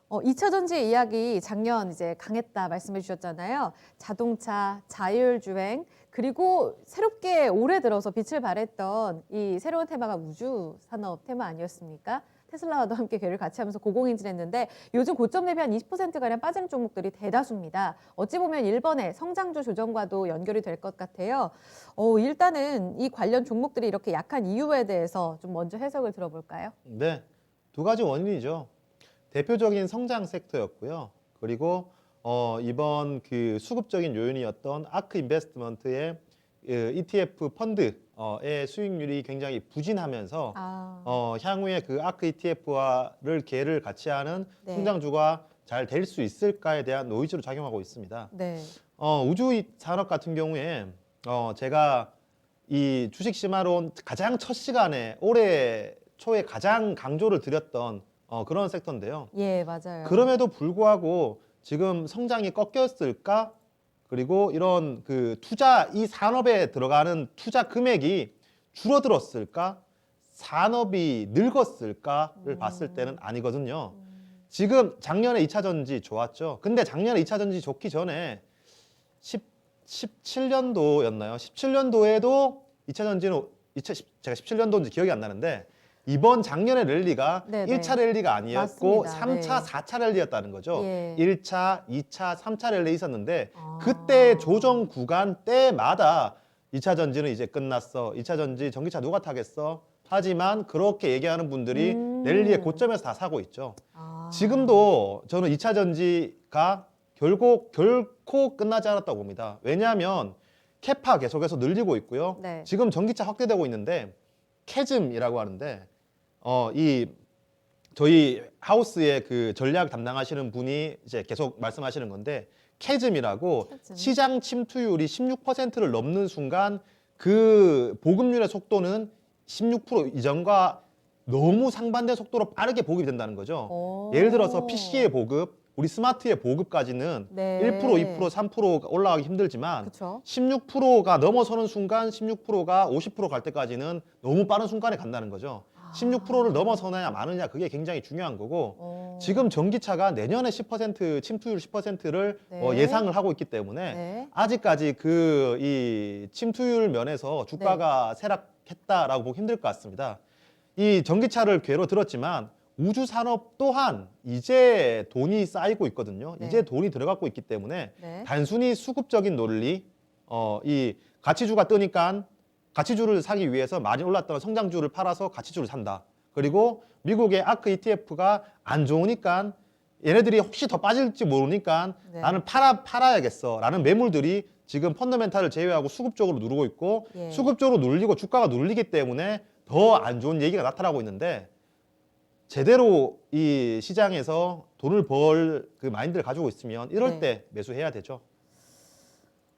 2차 전지 이야기 작년 이제 강했다 말씀해 주셨잖아요. 자동차, 자율주행, 그리고 새롭게 올해 들어서 빛을 발했던 이 새로운 테마가 우주산업 테마 아니었습니까? 테슬라와도 함께 괴를 같이 하면서 고공행진했는데 요즘 고점 대비 한 20%가량 빠지는 종목들이 대다수입니다. 어찌 보면 일본의 성장주 조정과도 연결이 될 것 같아요. 일단은 이 관련 종목들이 이렇게 약한 이유에 대해서 좀 먼저 해석을 들어볼까요? 네, 두 가지 원인이죠. 대표적인 성장 섹터였고요. 그리고 이번 그 수급적인 요인이었던 아크 인베스트먼트의 ETF 펀드의 수익률이 굉장히 부진하면서 향후에 그 아크 ETF와를 계를 같이 하는 네. 성장주가 잘 될 수 있을까에 대한 노이즈로 작용하고 있습니다. 네. 우주 산업 같은 경우에 제가 이 주식 심화론 가장 첫 시간에 올해 초에 가장 강조를 드렸던 그런 섹터인데요. 예, 맞아요. 그럼에도 불구하고 지금 성장이 꺾였을까? 그리고 이런 그 투자, 이 산업에 들어가는 투자 금액이 줄어들었을까? 산업이 늙었을까를 봤을 때는 아니거든요. 지금 작년에 2차 전지 좋았죠. 근데 작년에 2차 전지 좋기 전에 17년도였나요? 17년도에도 2차 전지는 제가 17년도인지 기억이 안 나는데 이번 작년의 랠리가 네네. 1차 랠리가 아니었고 맞습니다. 3차, 네. 4차 랠리였다는 거죠. 예. 1차, 2차, 3차 랠리 있었는데 그때 조정 구간 때마다 2차 전지는 이제 끝났어. 2차 전지 전기차 누가 타겠어? 하지만 그렇게 얘기하는 분들이 랠리의 고점에서 다 사고 있죠. 지금도 저는 2차 전지가 결코 끝나지 않았다고 봅니다. 왜냐하면 캐파 계속해서 늘리고 있고요. 네. 지금 전기차 확대되고 있는데 캐즘이라고 하는데 저희 하우스의 그 전략 담당하시는 분이 이제 계속 말씀하시는 건데 캐즘이라고 캐즘. 시장 침투율이 16%를 넘는 순간 그 보급률의 속도는 16% 이전과 너무 상반된 속도로 빠르게 보급이 된다는 거죠. 예를 들어서 PC의 보급, 우리 스마트의 보급까지는 네. 1%, 2%, 3% 올라가기 힘들지만 그렇죠. 16%가 넘어서는 순간 16%가 50% 갈 때까지는 너무 빠른 순간에 간다는 거죠. 16%를 넘어서느냐 마느냐 그게 굉장히 중요한 거고 지금 전기차가 내년에 10% 침투율 10%를 네. 예상을 하고 있기 때문에 네. 아직까지 그 이 침투율 면에서 주가가 쇠락했다라고 보기 힘들 것 같습니다. 이 전기차를 괴로 들었지만 우주 산업 또한 이제 돈이 쌓이고 있거든요. 네. 이제 돈이 들어가고 있기 때문에 네. 단순히 수급적인 논리, 이 가치주가 뜨니까 가치주를 사기 위해서 많이 올랐던 성장주를 팔아서 가치주를 산다. 그리고 미국의 아크 ETF가 안 좋으니까 얘네들이 혹시 더 빠질지 모르니까 네. 나는 팔아야겠어라는 매물들이 지금 펀더멘탈을 제외하고 수급적으로 누르고 있고 예. 수급적으로 눌리고 주가가 눌리기 때문에 더 안 좋은 얘기가 나타나고 있는데 제대로 이 시장에서 돈을 벌 그 마인드를 가지고 있으면 이럴 네. 때 매수해야 되죠.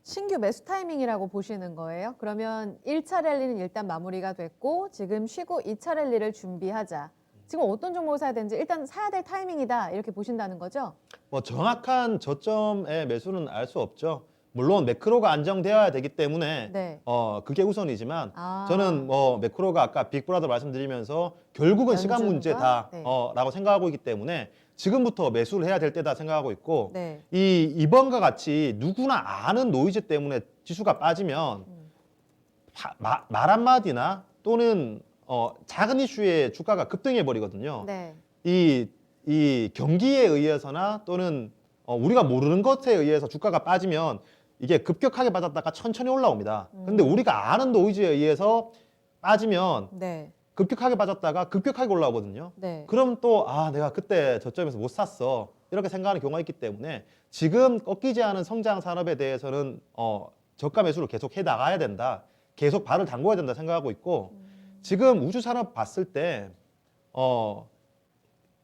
신규 매수 타이밍이라고 보시는 거예요? 그러면 1차 랠리는 일단 마무리가 됐고 지금 쉬고 2차 랠리를 준비하자. 지금 어떤 종목을 사야 되는지 일단 사야 될 타이밍이다 이렇게 보신다는 거죠? 뭐 정확한 저점의 매수는 알 수 없죠. 물론 매크로가 안정되어야 되기 때문에 네. 그게 우선이지만 아. 저는 뭐 매크로가 아까 빅브라더 말씀드리면서 결국은 시간 연준과? 문제다 네. 라고 생각하고 있기 때문에 지금부터 매수를 해야 될 때다 생각하고 있고 네. 이번과 같이 누구나 아는 노이즈 때문에 지수가 빠지면 말 한마디나 또는 작은 이슈에 주가가 급등해 버리거든요. 네. 이 경기에 의해서나 또는 우리가 모르는 것에 의해서 주가가 빠지면 이게 급격하게 빠졌다가 천천히 올라옵니다. 근데 우리가 아는 노이즈에 의해서 빠지면 네. 급격하게 빠졌다가 급격하게 올라오거든요. 네. 그럼 또 내가 그때 저점에서 못 샀어 이렇게 생각하는 경우가 있기 때문에 지금 꺾이지 않은 성장 산업에 대해서는 저가 매수를 계속 해 나가야 된다, 계속 발을 담궈야 된다 생각하고 있고, 지금 우주 산업 봤을 때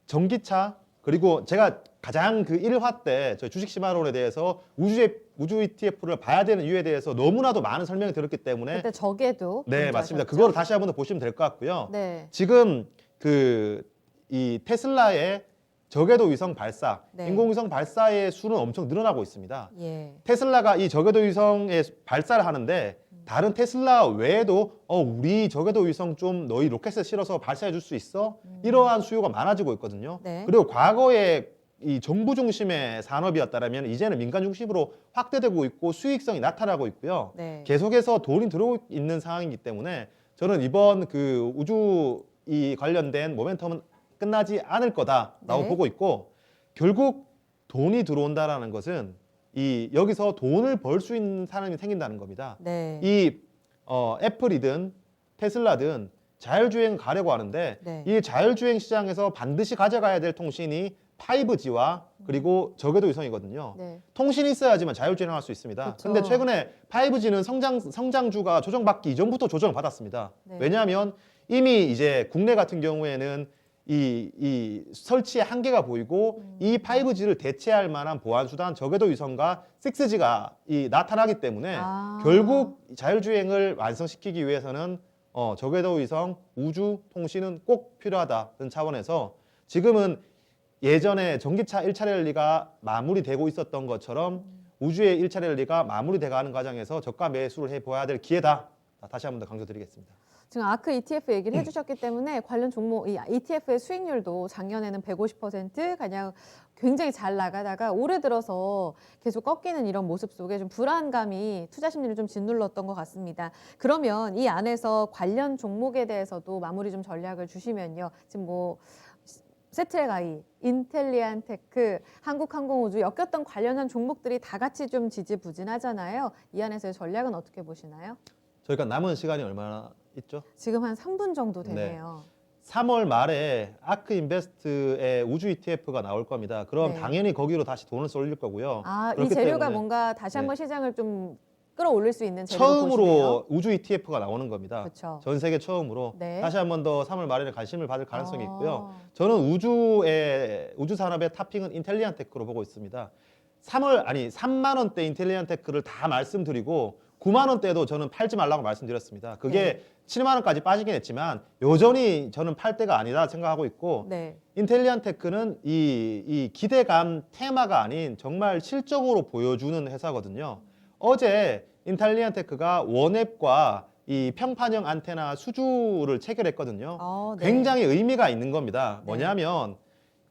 전기차, 그리고 제가 가장 그 1화 때 저희 주식 시마론에 대해서 우주 ETF를 봐야 되는 이유에 대해서 너무나도 많은 설명을 드렸기 때문에 그때 저게도 네, 맞습니다. 존재하셨죠? 그거를 다시 한번 더 보시면 될 것 같고요. 네. 지금 이 테슬라의 저궤도 위성 발사, 네. 인공위성 발사의 수는 엄청 늘어나고 있습니다. 예. 테슬라가 이 저궤도 위성의 발사를 하는데 다른 테슬라 외에도 우리 저궤도 위성 좀 너희 로켓에 실어서 발사해 줄 수 있어? 이러한 수요가 많아지고 있거든요. 네. 그리고 과거에 이 정부 중심의 산업이었다면 이제는 민간 중심으로 확대되고 있고 수익성이 나타나고 있고요. 네. 계속해서 돈이 들어오고 있는 상황이기 때문에 저는 이번 그 우주 이 관련된 모멘텀은 끝나지 않을 거다라고 네. 보고 있고, 결국 돈이 들어온다라는 것은 여기서 돈을 벌 수 있는 사람이 생긴다는 겁니다. 네. 이 애플이든 테슬라든 자율주행 가려고 하는데 네. 이 자율주행 시장에서 반드시 가져가야 될 통신이 5G와 그리고 저궤도 위성이거든요. 네. 통신이 있어야지만 자율주행할 수 있습니다. 그쵸. 근데 최근에 5G는 성장주가 조정받기 이전부터 조정을 받았습니다. 네. 왜냐하면 이미 이제 국내 같은 경우에는 이 설치의 한계가 보이고 이 5G를 대체할 만한 보안 수단 저궤도 위성과 6G가 나타나기 때문에 결국 자율주행을 완성시키기 위해서는 저궤도 위성 우주 통신은 꼭 필요하다는 차원에서 지금은 예전에 전기차 1차 랠리가 마무리되고 있었던 것처럼 우주의 1차 랠리가 마무리돼가는 과정에서 저가 매수를 해봐야 될 기회다. 다시 한 번 더 강조드리겠습니다. 지금 아크 ETF 얘기를 해주셨기 때문에 관련 종목 이 ETF의 수익률도 작년에는 150% 가량 굉장히 잘 나가다가 올해 들어서 계속 꺾이는 이런 모습 속에 좀 불안감이 투자 심리를 좀 짓눌렀던 것 같습니다. 그러면 이 안에서 관련 종목에 대해서도 마무리 좀 전략을 주시면요. 지금 뭐 세트레가이, 인텔리안테크, 한국항공우주 엮였던 관련한 종목들이 다 같이 좀 지지부진하잖아요. 이 안에서의 전략은 어떻게 보시나요? 저희가 남은 시간이 얼마나 있죠? 지금 한 3분 정도 되네요. 3월 말에 아크 인베스트의 우주 ETF가 나올 겁니다. 그럼 네. 당연히 거기로 다시 돈을 쏠릴 거고요. 이 그렇기 재료가 때문에 뭔가 다시 한번 네. 시장을 좀 끌어올릴 수 있는 재료로 처음으로 보시네요. 우주 ETF가 나오는 겁니다. 그렇죠. 전 세계 처음으로 네. 다시 한 번 더 3월 말에는 관심을 받을 가능성이 아. 있고요. 저는 우주 산업의 탑핑은 인텔리안테크로 보고 있습니다. 3만 원대 인텔리안테크를 다 말씀드리고 9만 원대도 저는 팔지 말라고 말씀드렸습니다. 그게 7만 원까지 빠지긴 했지만 여전히 저는 팔 때가 아니다 생각하고 있고, 네. 인텔리안테크는 이 기대감 테마가 아닌 정말 실적으로 보여주는 회사거든요. 어제 인텔리안테크가 원앱과 이 평판형 안테나 수주를 체결했거든요. 네. 굉장히 의미가 있는 겁니다. 뭐냐면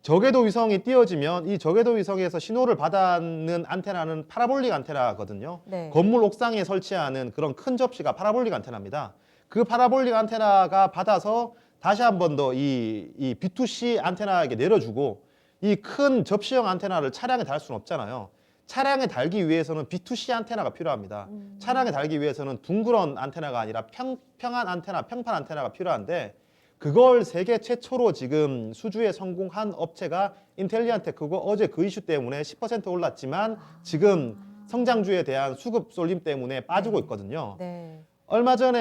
저궤도 위성이 띄워지면 이 저궤도 위성에서 신호를 받아는 안테나는 파라볼릭 안테나거든요. 네. 건물 옥상에 설치하는 그런 큰 접시가 파라볼릭 안테나입니다. 그 파라볼릭 안테나가 받아서 다시 한 번 더 이 B2C 안테나에게 내려주고, 이 큰 접시형 안테나를 차량에 달 수는 없잖아요. 차량에 달기 위해서는 B2C 안테나가 필요합니다. 차량에 달기 위해서는 둥그런 안테나가 아니라 평한 안테나, 평판 안테나가 필요한데, 그걸 세계 최초로 지금 수주에 성공한 업체가 인텔리안테크고, 어제 그 이슈 때문에 10% 올랐지만 지금 성장주에 대한 수급 쏠림 때문에 빠지고 있거든요. 네. 얼마 전이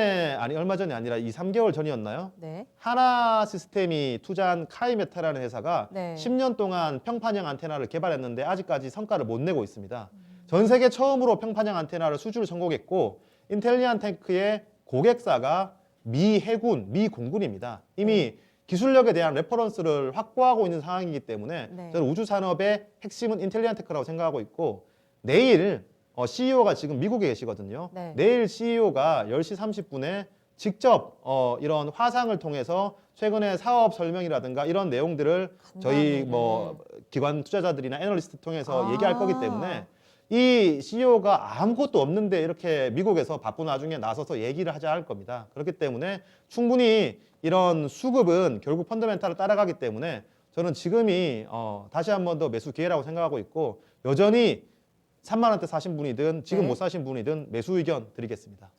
아니라 2, 3개월 전이었나요? 네. 하나 시스템이 투자한 카이메타라는 회사가 네. 10년 동안 평판형 안테나를 개발했는데 아직까지 성과를 못 내고 있습니다. 전 세계 처음으로 평판형 안테나를 수주를 성공했고, 인텔리안테크의 고객사가 미 해군, 미 공군입니다. 이미 기술력에 대한 레퍼런스를 확보하고 있는 상황이기 때문에 네. 저는 우주 산업의 핵심은 인텔리안테크라고 생각하고 있고, 내일 CEO가 지금 미국에 계시거든요. 네. 내일 CEO가 10시 30분에 직접 이런 화상을 통해서 최근에 사업 설명이라든가 이런 내용들을 저희 간단하게. 뭐 기관 투자자들이나 애널리스트 통해서 얘기할 거기 때문에 이 CEO가 아무것도 없는데 이렇게 미국에서 바쁜 와중에 나서서 얘기를 하자 할 겁니다. 그렇기 때문에 충분히 이런 수급은 결국 펀더멘탈을 따라가기 때문에 저는 지금이 다시 한 번 더 매수 기회라고 생각하고 있고 여전히 3만 원대 사신 분이든 지금 네. 못 사신 분이든 매수 의견 드리겠습니다.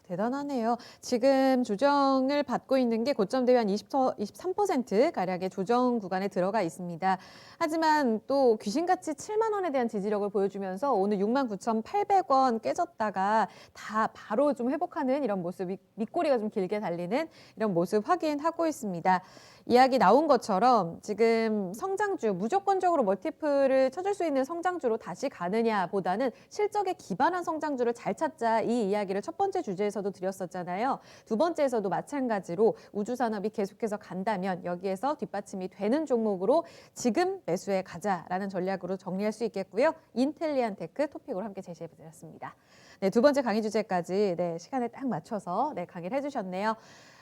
대단하네요. 지금 조정을 받고 있는 게 고점 대비 한 23% 가량의 조정 구간에 들어가 있습니다. 하지만 또 귀신같이 7만 원에 대한 지지력을 보여주면서 오늘 69,800원 깨졌다가 다 바로 좀 회복하는 이런 모습, 밑꼬리가 좀 길게 달리는 이런 모습 확인하고 있습니다. 이야기 나온 것처럼 지금 성장주, 무조건적으로 멀티플을 쳐줄 수 있는 성장주로 다시 가느냐보다는 실적에 기반한 성장주를 잘 찾자, 이 이야기를 첫 번째 주제에서도 드렸었잖아요. 두 번째에서도 마찬가지로 우주산업이 계속해서 간다면 여기에서 뒷받침이 되는 종목으로 지금 매수해 가자라는 전략으로 정리할 수 있겠고요. 인텔리안테크 토픽으로 함께 제시해드렸습니다. 네, 두 번째 강의 주제까지 시간에 딱 맞춰서 강의를 해주셨네요.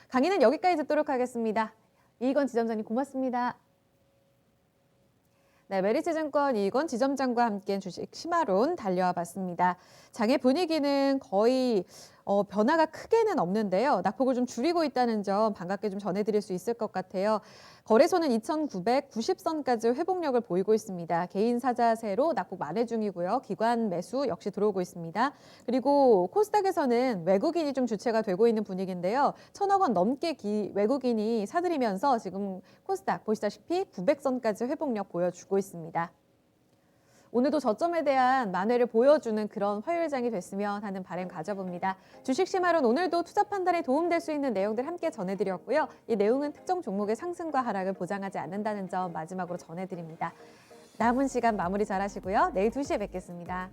강의는 여기까지 듣도록 하겠습니다. 이건 지점장님 고맙습니다. 네, 메리츠증권 이건 지점장과 함께 주식 심화론 달려와 봤습니다. 장의 분위기는 거의 변화가 크게는 없는데요. 낙폭을 좀 줄이고 있다는 점 반갑게 좀 전해드릴 수 있을 것 같아요. 거래소는 2,990선까지 회복력을 보이고 있습니다. 개인 사자세로 낙폭 만회 중이고요. 기관 매수 역시 들어오고 있습니다. 그리고 코스닥에서는 외국인이 좀 주체가 되고 있는 분위기인데요. 1,000억 원 넘게 외국인이 사들이면서 지금 코스닥 보시다시피 900선까지 회복력 보여주고 있습니다. 오늘도 저점에 대한 만회를 보여주는 그런 화요일장이 됐으면 하는 바람 가져봅니다. 주식심화론 오늘도 투자 판단에 도움될 수 있는 내용들 함께 전해드렸고요. 이 내용은 특정 종목의 상승과 하락을 보장하지 않는다는 점 마지막으로 전해드립니다. 남은 시간 마무리 잘 하시고요. 내일 2시에 뵙겠습니다.